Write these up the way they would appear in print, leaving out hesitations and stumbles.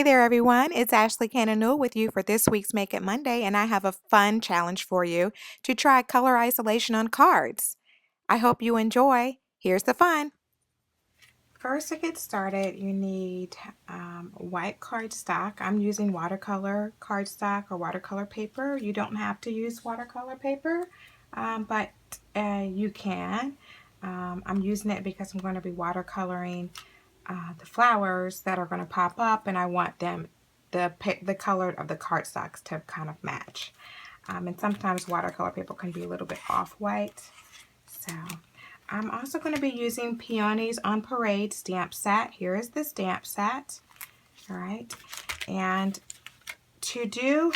Hey there, everyone. It's Ashley Cannon with you for this week's Make It Monday, and I have a fun challenge for you to try color isolation on cards. I hope you enjoy. Here's the fun. First, to get started, you need white cardstock. I'm using watercolor cardstock or watercolor paper. You don't have to use watercolor paper, but you can. I'm using it because I'm going to be watercoloring the flowers that are going to pop up, and I want them the color of the cardstocks to kind of match. And sometimes watercolor paper can be a little bit off-white. So I'm also going to be using Peonies on Parade stamp set. Here is the stamp set. All right. And to do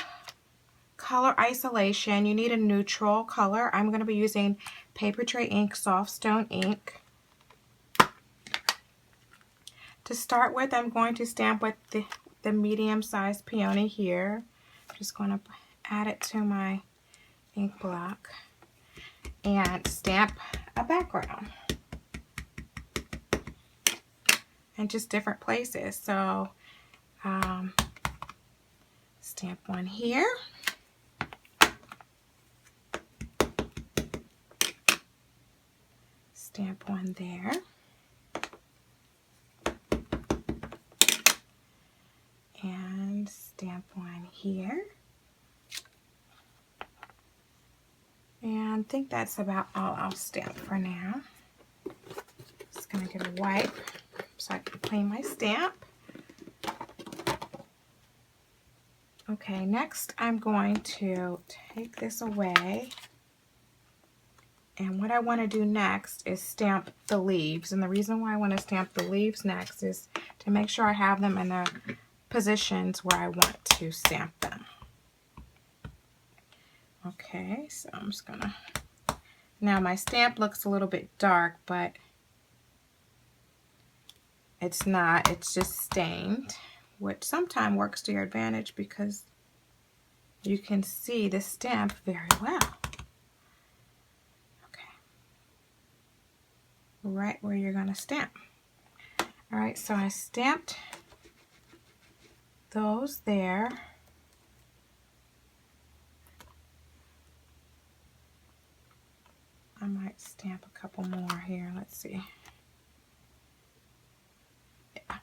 color isolation, you need a neutral color. I'm going to be using Paper Tray Ink Soft Stone ink. To start with, I'm going to stamp with the medium-sized peony here. Just going to add it to my ink block and stamp a background in just different places. So stamp one here, stamp one there, and stamp one here. And I think that's about all I'll stamp for now. Just going to get a wipe so I can clean my stamp. Okay, next I'm going to take this away. And what I want to do next is stamp the leaves. And the reason why I want to stamp the leaves next is to make sure I have them in the positions where I want to stamp them. Okay, so I'm just going to... Now my stamp looks a little bit dark, but it's not. It's just stained, which sometimes works to your advantage because you can see the stamp very well. Okay, right where you're going to stamp. All right, so I stamped those there. I might stamp a couple more here. Let's see. Yeah.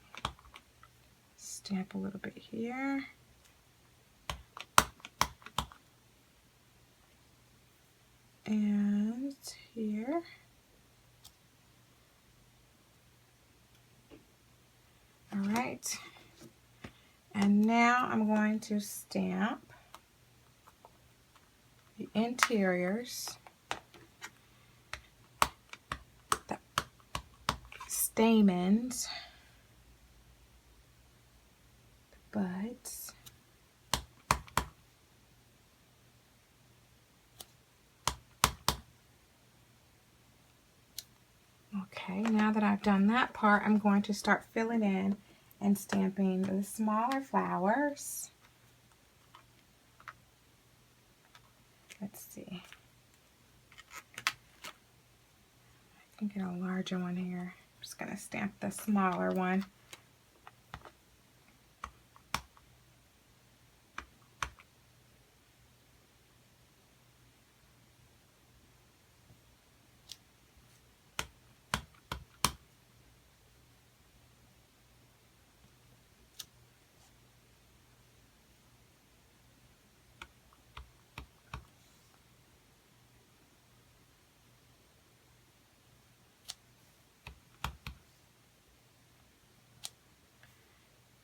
Stamp a little bit here. And here. All right. And now I'm going to stamp the interiors, the stamens, the buds, okay, now that I've done that part, I'm going to start filling in and stamping the smaller flowers. Let's see. I can get a larger one here. I'm just going to stamp the smaller one.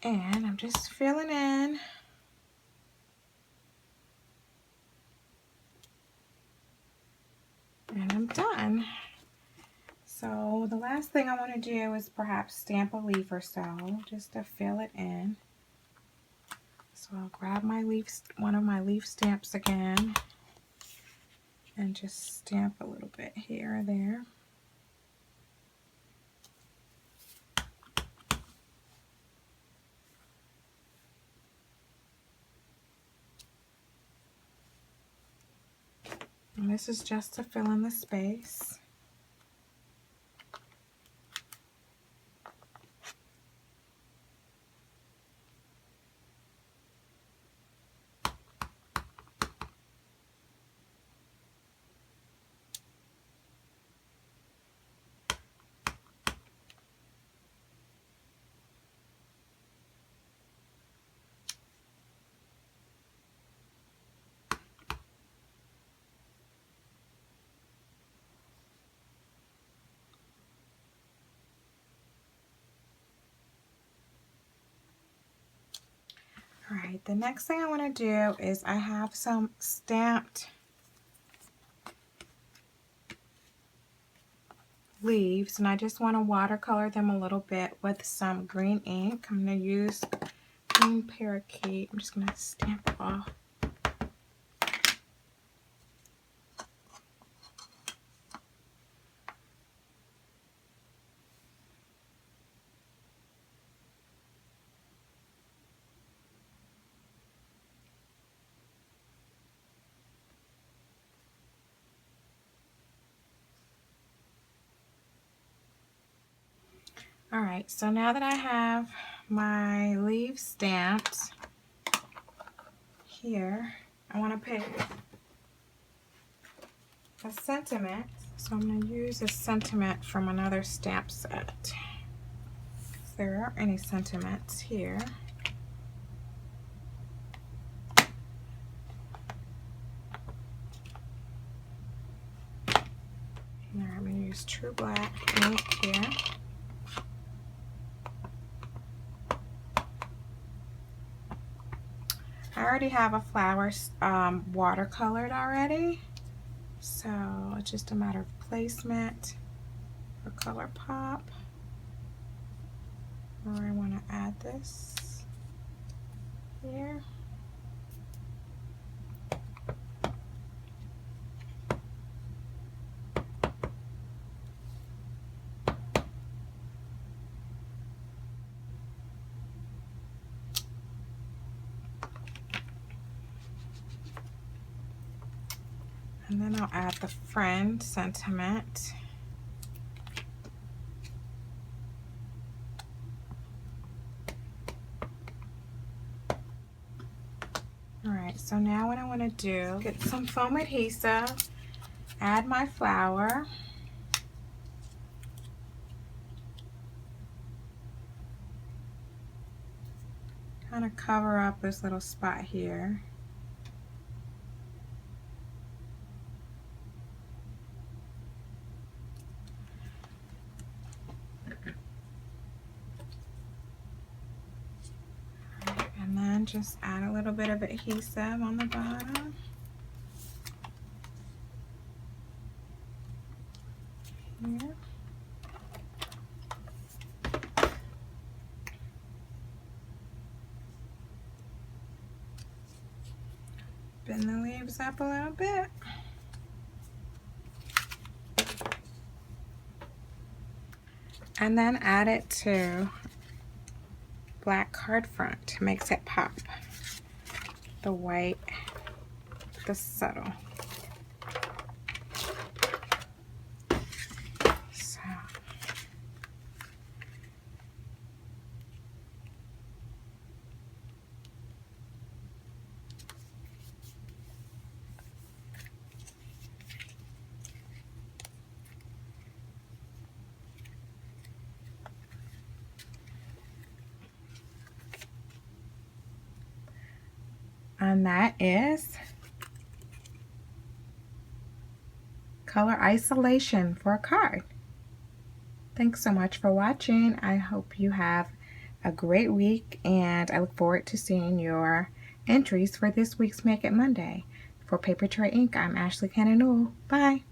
And I'm just filling in. And I'm done. So the last thing I want to do is perhaps stamp a leaf or so, just to fill it in. So I'll grab my leaves, one of my leaf stamps again, and just stamp a little bit here or there. And this is just to fill in the space. All right, the next thing I want to do is I have some stamped leaves, and I just want to watercolor them a little bit with some green ink. I'm going to use green parakeet. I'm just going to stamp it off. All right, so now that I have my leaves stamped here, I want to pick a sentiment. So I'm going to use a sentiment from another stamp set. If there aren't any sentiments here. All right, I'm going to use True Black ink here. I already have a flower watercolored already, so it's just a matter of placement for color pop. Where I want to add this here. And then I'll add the friend sentiment. All right, so now what I want to do, get some foam adhesive, add my flower. Kind of cover up this little spot here. And then just add a little bit of adhesive on the bottom. Here. Bend the leaves up a little bit. And then add it to black card front. Makes it pop. The white, the subtle. So. And that is color isolation for a card. Thanks so much for watching. I hope you have a great week, and I look forward to seeing your entries for this week's Make It Monday. For Paper Tray Ink, I'm Ashley Cannon Newell. Bye.